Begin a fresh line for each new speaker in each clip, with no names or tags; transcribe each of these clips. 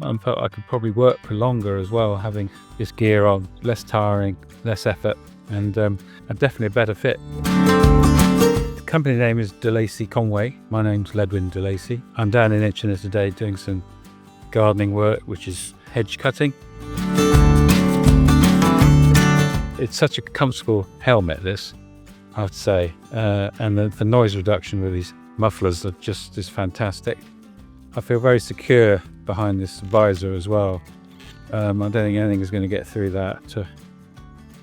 I felt I could probably work for longer as well, having this gear on, less tiring, less effort, and definitely a better fit. The company name is Delaissé Conway. My name's Ledwyn Delaissé. I'm down in Itchenor today doing some gardening work, which is hedge cutting. It's such a comfortable helmet, this, I have to say, and the noise reduction with these mufflers are just fantastic. I feel very secure behind this visor as well. I don't think anything is going to get through that to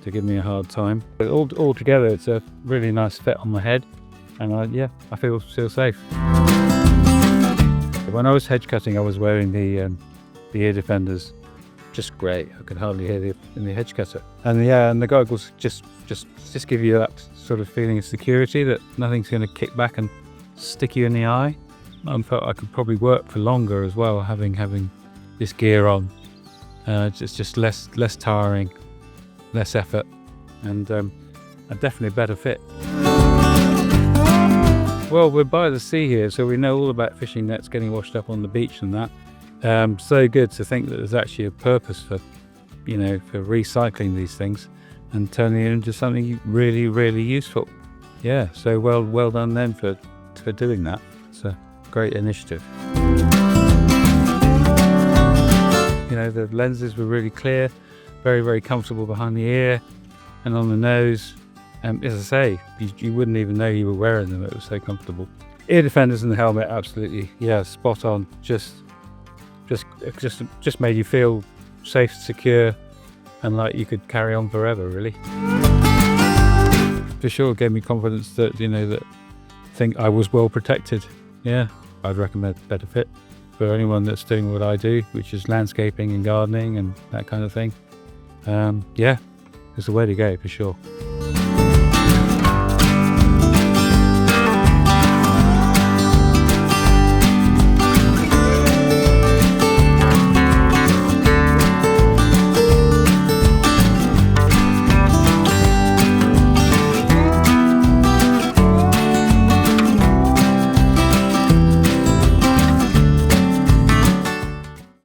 give me a hard time. But all together, it's a really nice fit on my head, and I feel safe. When I was hedge cutting, I was wearing the ear defenders. Just great. I could hardly hear in the hedge cutter. And the goggles just give you that sort of feeling of security, that nothing's going to kick back and stick you in the eye. I felt I could probably work for longer as well, having this gear on. It's just less tiring, less effort, and definitely a better fit. Well, we're by the sea here, so we know all about fishing nets getting washed up on the beach and that. So good to think that there's actually a purpose for recycling these things and turning it into something really, really useful. Yeah, so well done then for doing that. It's a great initiative. The lenses were really clear, very, very comfortable behind the ear and on the nose. As I say, you wouldn't even know you were wearing them. It was so comfortable. Ear defenders and the helmet, absolutely, spot on. Just made you feel safe, secure, and like you could carry on forever, really. For sure, it gave me confidence that I was well protected. Yeah, I'd recommend Betafit for anyone that's doing what I do, which is landscaping and gardening and that kind of thing. It's the way to go for sure.